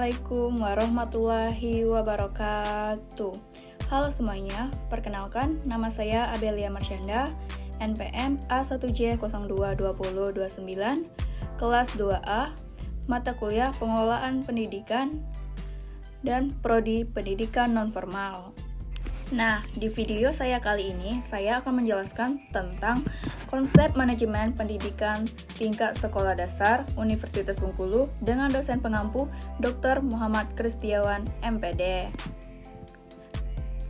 Assalamualaikum warahmatullahi wabarakatuh. Halo semuanya, perkenalkan nama saya Abelia Marsyanda, NPM A1J022029, kelas 2A, mata kuliah Pengelolaan Pendidikan dan Prodi Pendidikan Nonformal. Nah, di video saya kali ini, saya akan menjelaskan tentang konsep manajemen pendidikan tingkat sekolah dasar Universitas Bengkulu dengan dosen pengampu Dr. Muhammad Kristiawan, MPD.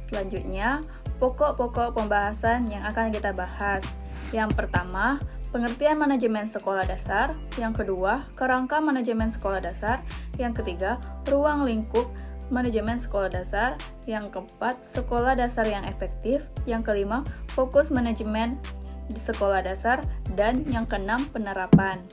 Selanjutnya, pokok-pokok pembahasan yang akan kita bahas. Yang pertama, pengertian manajemen sekolah dasar. Yang kedua, kerangka manajemen sekolah dasar. Yang ketiga, ruang lingkup manajemen sekolah dasar. Yang keempat, sekolah dasar yang efektif. Yang kelima, fokus manajemen di sekolah dasar. Dan yang keenam, penerapan.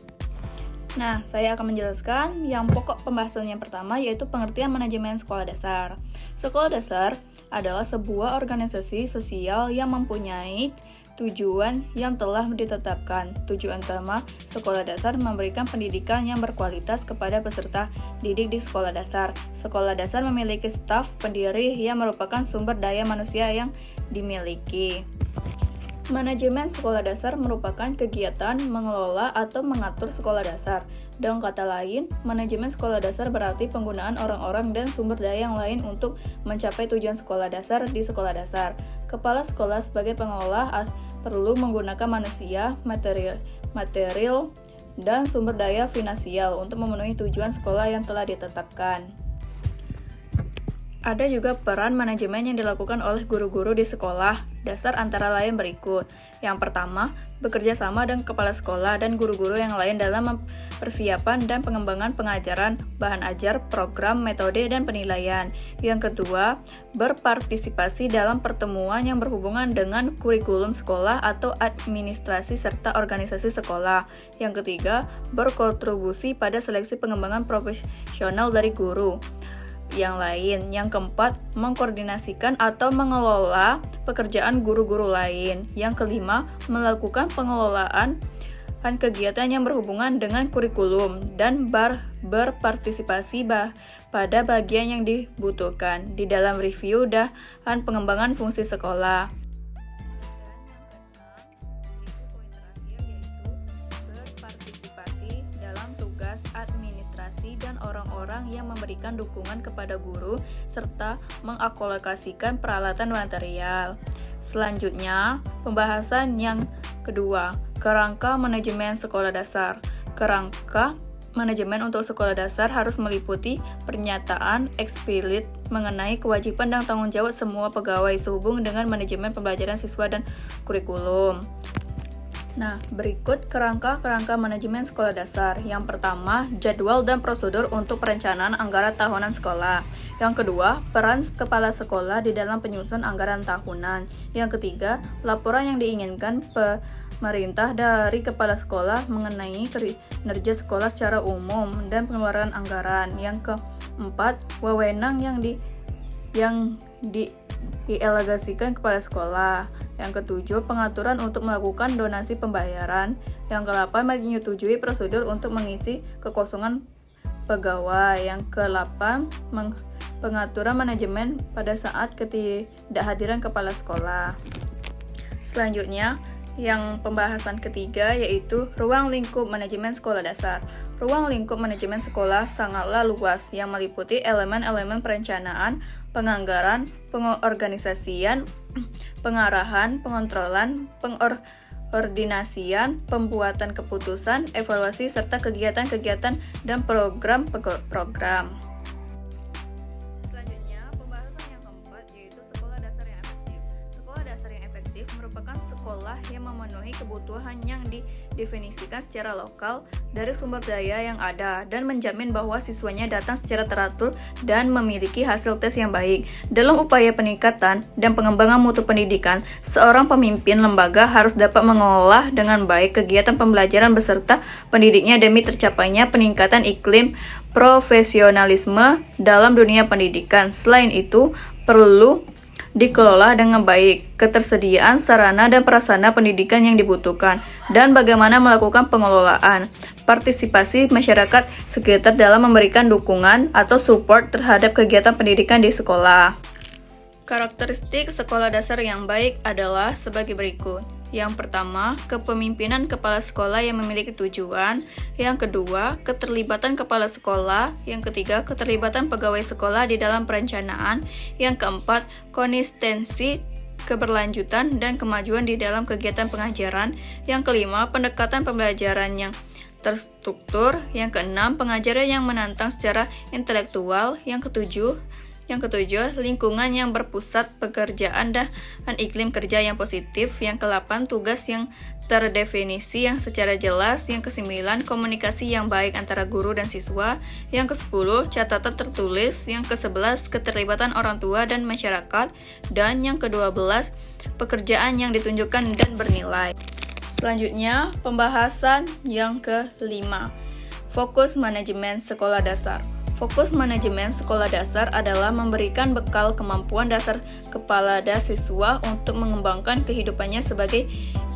Nah, saya akan menjelaskan yang pokok pembahasan yang pertama, yaitu pengertian manajemen sekolah dasar. Sekolah dasar adalah sebuah organisasi sosial yang mempunyai tujuan yang telah ditetapkan. Tujuan utama sekolah dasar memberikan pendidikan yang berkualitas kepada peserta didik di sekolah dasar. Sekolah dasar memiliki staf pendiri yang merupakan sumber daya manusia yang dimiliki. Manajemen sekolah dasar merupakan kegiatan mengelola atau mengatur sekolah dasar. Dengan kata lain, manajemen sekolah dasar berarti penggunaan orang-orang dan sumber daya yang lain untuk mencapai tujuan sekolah dasar di sekolah dasar. Kepala sekolah sebagai pengelola perlu menggunakan manusia, material, dan sumber daya finansial untuk memenuhi tujuan sekolah yang telah ditetapkan. Ada juga peran manajemen yang dilakukan oleh guru-guru di sekolah dasar antara lain berikut. Yang pertama, bekerja sama dengan kepala sekolah dan guru-guru yang lain dalam persiapan dan pengembangan pengajaran, bahan ajar, program, metode, dan penilaian. Yang kedua, berpartisipasi dalam pertemuan yang berhubungan dengan kurikulum sekolah atau administrasi serta organisasi sekolah. Yang ketiga, berkontribusi pada seleksi pengembangan profesional dari guru yang lain. Yang keempat, mengkoordinasikan atau mengelola pekerjaan guru-guru lain. Yang kelima, melakukan pengelolaan kegiatan yang berhubungan dengan kurikulum dan berpartisipasi pada bagian yang dibutuhkan di dalam review dan pengembangan fungsi sekolah. Dan orang-orang yang memberikan dukungan kepada guru serta mengalokasikan peralatan material. Selanjutnya, pembahasan yang kedua, kerangka manajemen sekolah dasar. Kerangka manajemen untuk sekolah dasar harus meliputi pernyataan eksplisit mengenai kewajiban dan tanggung jawab semua pegawai sehubung dengan manajemen pembelajaran siswa dan kurikulum. Nah, berikut kerangka manajemen sekolah dasar. Yang pertama, jadwal dan prosedur untuk perencanaan anggaran tahunan sekolah. Yang kedua, peran kepala sekolah di dalam penyusunan anggaran tahunan. Yang ketiga, laporan yang diinginkan pemerintah dari kepala sekolah mengenai kinerja sekolah secara umum dan pengeluaran anggaran. Yang keempat, wewenang yang dielegasikan kepala sekolah. Yang ketujuh, pengaturan untuk melakukan donasi pembayaran. Yang kedelapan, menyetujui prosedur untuk mengisi kekosongan pegawai. Yang kedelapan, pengaturan manajemen pada saat ketidakhadiran kepala sekolah. Selanjutnya, yang pembahasan ketiga yaitu ruang lingkup manajemen sekolah dasar. Ruang lingkup manajemen sekolah sangatlah luas yang meliputi elemen-elemen perencanaan, penganggaran, pengorganisasian, pengarahan, pengontrolan, pengordinasian, pembuatan keputusan, evaluasi, serta kegiatan-kegiatan dan program-program. Selanjutnya, pembahasan yang keempat yaitu sekolah dasar yang efektif. Sekolah dasar yang efektif merupakan sekolah yang memenuhi kebutuhan yang didefinisikan secara lokal dari sumber daya yang ada dan menjamin bahwa siswanya datang secara teratur dan memiliki hasil tes yang baik. Dalam upaya peningkatan dan pengembangan mutu pendidikan, seorang pemimpin lembaga harus dapat mengelola dengan baik kegiatan pembelajaran beserta pendidiknya demi tercapainya peningkatan iklim profesionalisme dalam dunia pendidikan. Selain itu, perlu dikelola dengan baik, ketersediaan sarana dan prasarana pendidikan yang dibutuhkan, dan bagaimana melakukan pengelolaan, partisipasi masyarakat sekitar dalam memberikan dukungan atau support terhadap kegiatan pendidikan di sekolah. Karakteristik sekolah dasar yang baik adalah sebagai berikut. Yang pertama, kepemimpinan kepala sekolah yang memiliki tujuan. Yang kedua, keterlibatan kepala sekolah. Yang ketiga, keterlibatan pegawai sekolah di dalam perencanaan. Yang keempat, konsistensi, keberlanjutan, dan kemajuan di dalam kegiatan pengajaran. Yang kelima, pendekatan pembelajaran yang terstruktur. Yang keenam, pengajaran yang menantang secara intelektual. Yang ketujuh, lingkungan yang berpusat pekerjaan dan iklim kerja yang positif. Yang ke-8, tugas yang terdefinisi yang secara jelas. Yang ke-9, komunikasi yang baik antara guru dan siswa. Yang ke-10, catatan tertulis. Yang ke-11, keterlibatan orang tua dan masyarakat. Dan yang ke-12, pekerjaan yang ditunjukkan dan bernilai. Selanjutnya, pembahasan yang ke-5, fokus manajemen sekolah dasar. Fokus manajemen sekolah dasar adalah memberikan bekal kemampuan dasar kepada siswa untuk mengembangkan kehidupannya sebagai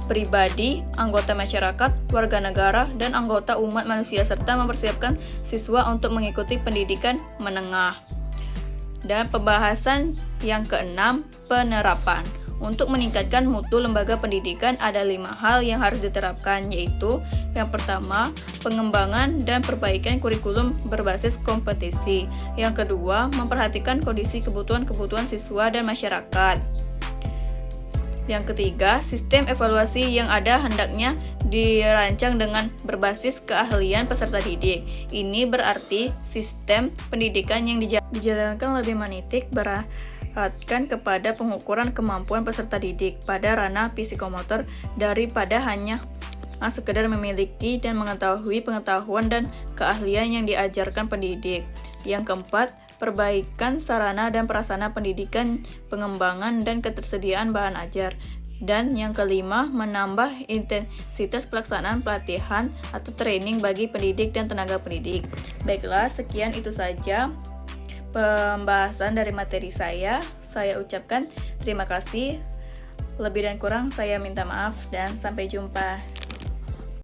pribadi, anggota masyarakat, warga negara, dan anggota umat manusia, serta mempersiapkan siswa untuk mengikuti pendidikan menengah. Dan pembahasan yang ke-6, penerapan. Untuk meningkatkan mutu lembaga pendidikan ada 5 hal yang harus diterapkan, yaitu yang pertama, pengembangan dan perbaikan kurikulum berbasis kompetisi. Yang kedua, memperhatikan kondisi kebutuhan siswa dan masyarakat. Yang ketiga, sistem evaluasi yang ada hendaknya dirancang dengan berbasis keahlian peserta didik. Ini berarti sistem pendidikan yang dijalankan lebih menitik beratkan kepada pengukuran kemampuan peserta didik pada ranah psikomotor daripada hanya sekedar memiliki dan mengetahui pengetahuan dan keahlian yang diajarkan pendidik. Yang keempat, perbaikan sarana dan prasarana pendidikan, pengembangan dan ketersediaan bahan ajar. Dan yang kelima, menambah intensitas pelaksanaan pelatihan atau training bagi pendidik dan tenaga pendidik. Baiklah, sekian itu saja pembahasan dari materi saya. Saya ucapkan terima kasih. Lebih dan kurang saya minta maaf dan sampai jumpa.